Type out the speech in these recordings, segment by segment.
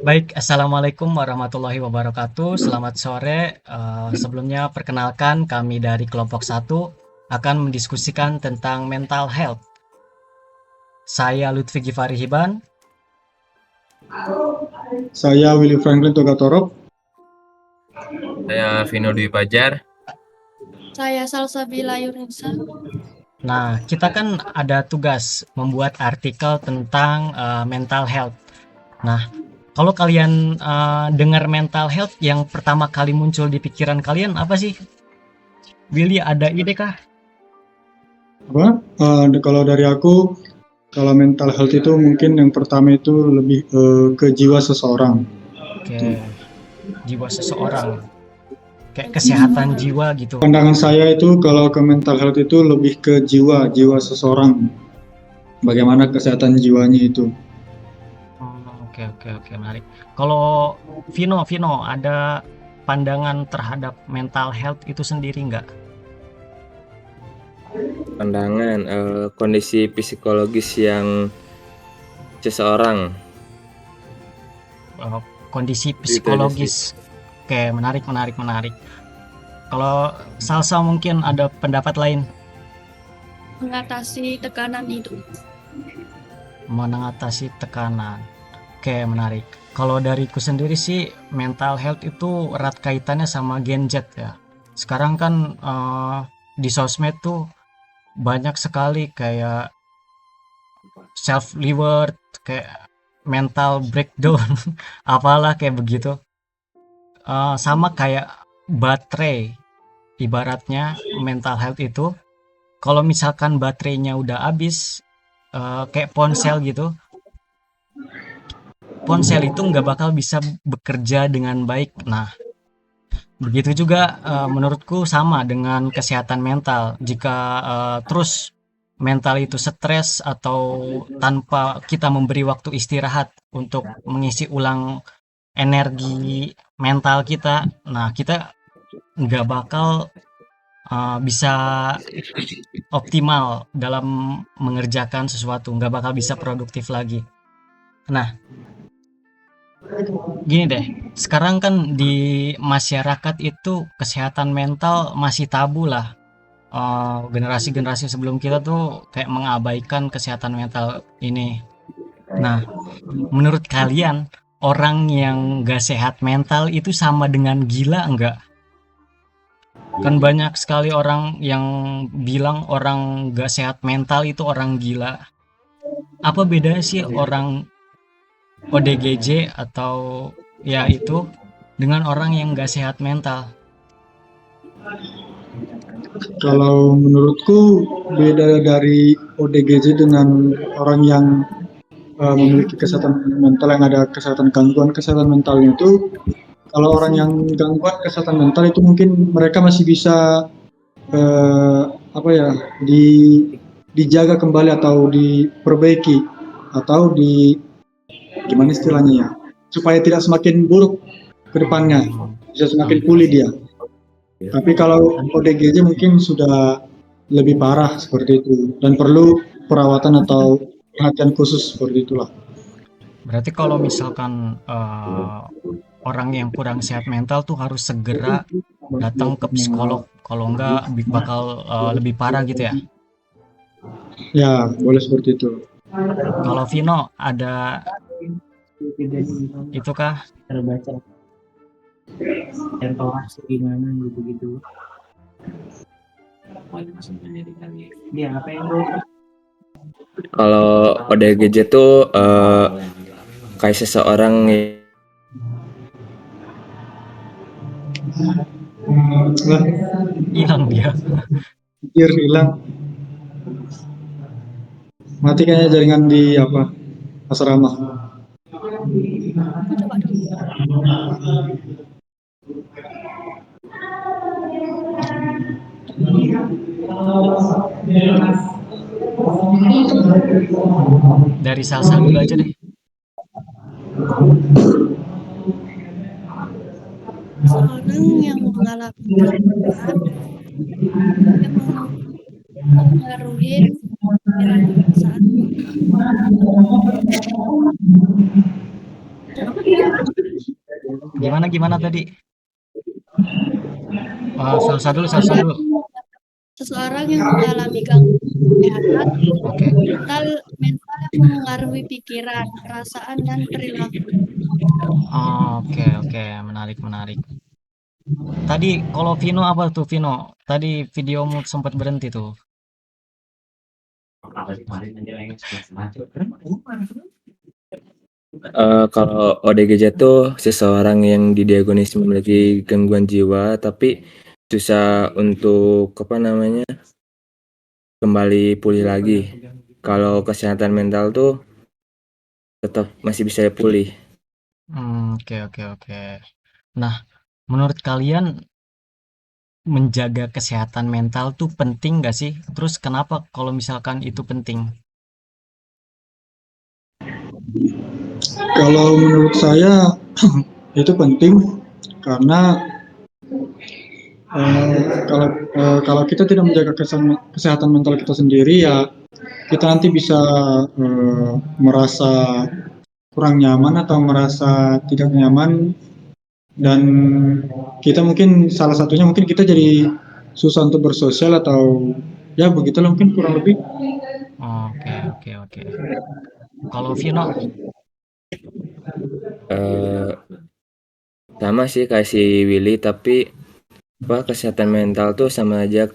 Baik, assalamualaikum warahmatullahi wabarakatuh. Selamat sore. Sebelumnya perkenalkan kami dari kelompok satu akan mendiskusikan tentang mental health. Saya Lutfi Gifari Hiban. Saya Willy Franklin Togatorok. Saya Vino Dwi Pajar. Saya Salsabila Yunisa. Nah, kita kan ada tugas membuat artikel tentang mental health. Nah, kalau kalian dengar mental health, yang pertama kali muncul di pikiran kalian apa sih? Willy, ada ide kah? Kalau dari aku, kalau mental health itu mungkin yang pertama itu lebih ke jiwa seseorang. Oke, jiwa seseorang. Kayak kesehatan jiwa gitu. Pandangan saya itu kalau ke mental health itu lebih ke jiwa seseorang. Bagaimana kesehatan jiwanya itu. Oke, oke, oke, menarik. Kalau Vino, ada pandangan terhadap mental health itu sendiri nggak? Pandangan kondisi psikologis yang seseorang. Kondisi Itu aja sih. psikologis. Oke, menarik, menarik, menarik. Kalau Salsa mungkin ada pendapat lain. Mengatasi tekanan hidup. Mengatasi tekanan. Oke, menarik. Kalau dariku sendiri sih, mental health itu erat kaitannya sama Gen Z ya. Sekarang kan di sosmed tuh banyak sekali kayak self reward, kayak mental breakdown, apalah kayak begitu. Sama kayak baterai. Ibaratnya mental health itu, kalau misalkan baterainya udah habis, kayak ponsel gitu, ponsel itu nggak bakal bisa bekerja dengan baik. Nah, begitu juga menurutku sama dengan kesehatan mental. Jika terus mental itu stres atau tanpa kita memberi waktu istirahat untuk mengisi ulang energi mental kita, nah kita nggak bakal bisa optimal dalam mengerjakan sesuatu, nggak bakal bisa produktif lagi. Nah, gini deh, sekarang kan di masyarakat itu kesehatan mental masih tabu lah. Generasi-generasi sebelum kita tuh kayak mengabaikan kesehatan mental ini. Nah, menurut kalian orang yang gak sehat mental itu sama dengan gila enggak? Kan banyak sekali orang yang bilang orang gak sehat mental itu orang gila. Apa bedanya sih orang ODGJ atau ya itu dengan orang yang gak sehat mental? Kalau menurutku beda dari ODGJ dengan orang yang memiliki kesehatan mental yang ada gangguan kesehatan mentalnya itu. Kalau orang yang gangguan kesehatan mental itu mungkin mereka masih bisa apa ya di dijaga kembali atau diperbaiki atau gimana istilahnya ya, supaya tidak semakin buruk ke depannya, bisa semakin pulih dia. Tapi kalau ODGJ mungkin sudah lebih parah seperti itu dan perlu perawatan atau perhatian khusus seperti itulah. Berarti kalau misalkan orang yang kurang sehat mental tuh harus segera datang ke psikolog, kalau enggak bakal lebih parah gitu ya. Ya, boleh seperti itu. Kalau Vino ada itu kah? Terbaca informasi gimana gitu-gitu. Ya, apa yang Kalau ODGJ tuh kayak seseorang Lah, Hilang dia. hilang. Mati kayaknya jaringan di asrama. Coba dulu. Dari Salsa dulu aja deh. Seorang yang mengalami gangguan memang mempengaruhi pikiran dan perasaan. Gimana tadi? Salsa dulu. Seseorang yang mengalami gangguan kesehatan Oke. mental mental yang memengaruhi pikiran, perasaan, dan perilaku. Oke, menarik. Tadi kalau Vino apa tuh Vino? Tadi videomu sempat berhenti tuh. Kalau ODGJ tuh seseorang yang didiagnosis memiliki gangguan jiwa tapi susah untuk kembali pulih lagi. Kalau kesehatan mental tuh tetap masih bisa pulih. Oke. Nah, menurut kalian menjaga kesehatan mental tuh penting gak sih? Terus kenapa kalau misalkan itu penting? Kalau menurut saya itu penting karena kalau kita tidak menjaga kesehatan mental kita sendiri ya kita nanti bisa merasa kurang nyaman atau merasa tidak nyaman dan kita mungkin salah satunya mungkin kita jadi susah untuk bersosial atau ya begitulah mungkin kurang lebih. Oke. Kalau Vino, Eh, Sama sih kayak si Willy tapi kesehatan mental tuh sama aja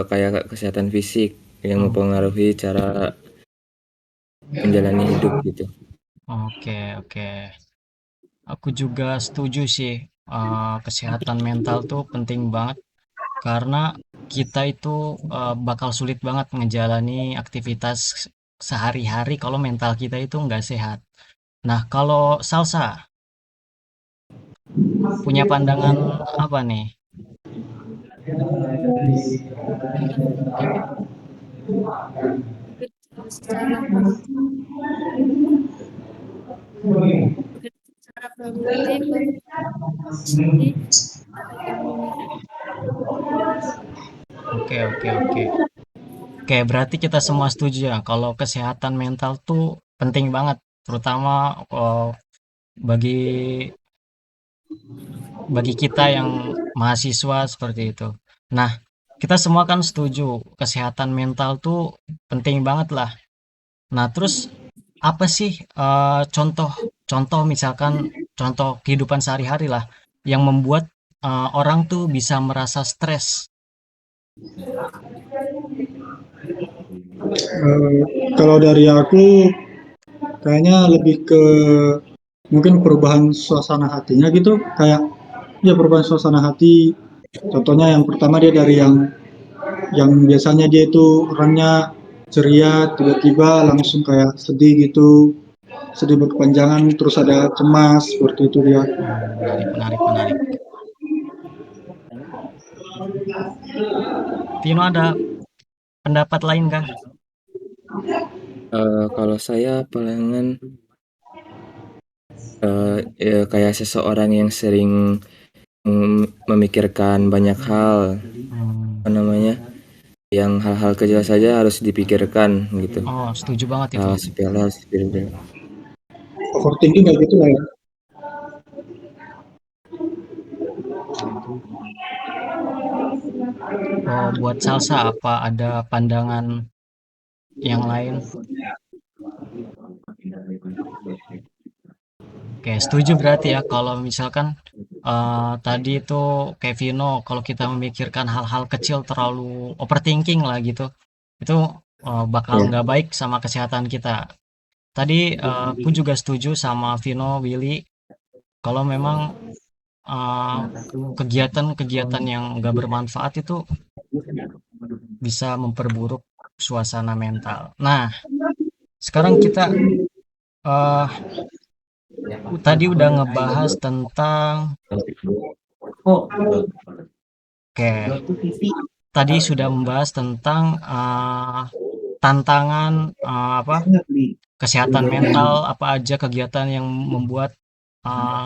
kayak kesehatan fisik yang mempengaruhi cara menjalani hidup gitu. oke. Aku juga setuju sih. Kesehatan mental tuh penting banget karena kita itu bakal sulit banget ngejalani aktivitas sehari-hari kalau mental kita itu nggak sehat. Nah, kalau Salsa punya pandangan apa nih? Secara secara produktif, pasti Oke. Oke, berarti kita semua setuju ya kalau kesehatan mental tuh penting banget, terutama bagi bagi kita yang mahasiswa seperti itu. Nah, kita semua kan setuju kesehatan mental tuh penting banget lah. Nah, terus apa sih contoh misalkan contoh kehidupan sehari-hari lah yang membuat orang tuh bisa merasa stres? Kalau dari aku kayaknya lebih ke mungkin perubahan suasana hatinya gitu kayak ya perubahan suasana hati contohnya yang pertama dia dari yang biasanya dia itu orangnya ceria tiba-tiba langsung kayak sedih gitu sedih berkepanjangan terus ada cemas seperti itu dia. Menarik. Vino ada pendapat lain kah? Kalau saya palingan ya kayak seseorang yang sering memikirkan banyak hal, yang hal-hal kecil saja harus dipikirkan gitu. Oh, setuju banget itu. Hal sepele harus dipikirkan. Overthinking kayak gitu lah ya. Oh, buat Salsa apa ada pandangan yang lain? Oke, setuju berarti ya kalau misalkan tadi itu kayak Vino, kalau kita memikirkan hal-hal kecil terlalu overthinking lah gitu, itu bakal Ya. nggak baik sama kesehatan kita. Tadi aku juga setuju sama Vino, Willy, kalau memang eh, kegiatan-kegiatan yang nggak bermanfaat itu bisa memperburuk suasana mental. Nah, sekarang kita eh, tadi udah ngebahas tentang oke, tadi sudah membahas tentang tantangan apa kesehatan mental, apa aja kegiatan yang membuat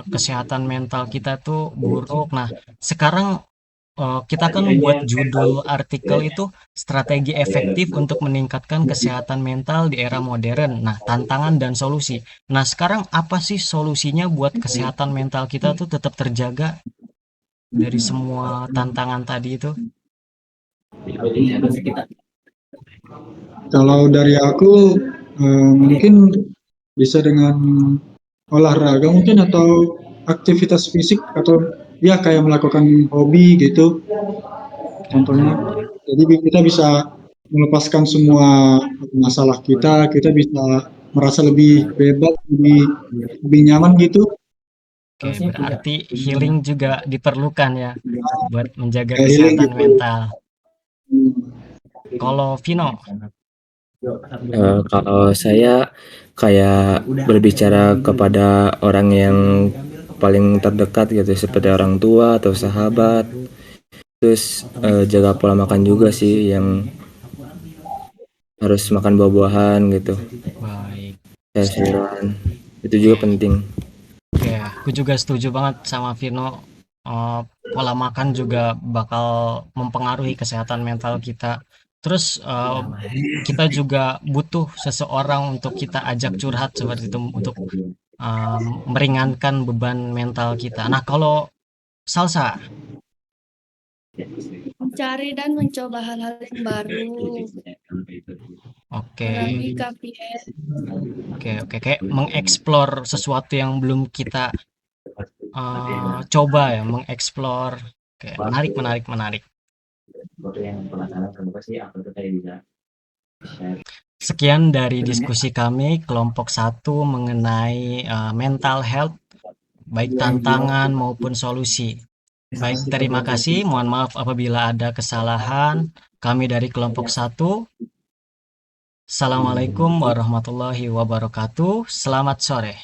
kesehatan mental kita tuh buruk. Nah, sekarang kita kan buat judul artikel itu strategi efektif untuk meningkatkan kesehatan mental di era modern. Nah, tantangan dan solusi. Nah, sekarang apa sih solusinya buat kesehatan mental kita tuh tetap terjaga dari semua tantangan tadi itu? Kalau dari aku mungkin bisa dengan olahraga mungkin atau aktivitas fisik atau ya kayak melakukan hobi gitu contohnya. Jadi kita bisa melepaskan semua masalah kita bisa merasa lebih bebas, lebih nyaman gitu. Oke, berarti healing juga diperlukan ya buat menjaga Kayak healing kesehatan gitu. mental. Kalau Vino, Kalau saya kayak berbicara kepada orang yang paling terdekat gitu, seperti orang tua atau sahabat. Terus jaga pola makan juga sih, yang harus makan buah-buahan gitu, baik. sayur-sayuran. Itu juga penting. Oke, aku juga setuju banget sama Vino. Pola makan juga bakal mempengaruhi kesehatan mental kita. Terus kita juga butuh seseorang untuk kita ajak curhat seperti itu untuk meringankan beban mental kita. Nah, kalau Salsa, Mencari dan mencoba hal-hal yang baru oke, melalui KPN. oke, kayak mengeksplor sesuatu yang belum kita coba ya, mengeksplor. Oke, menarik, menarik, menarik. Sekian dari diskusi kami kelompok 1 mengenai mental health, baik tantangan maupun solusi. Baik, terima kasih. Mohon maaf apabila ada kesalahan. Kami dari kelompok 1. Assalamualaikum warahmatullahi wabarakatuh. Selamat sore.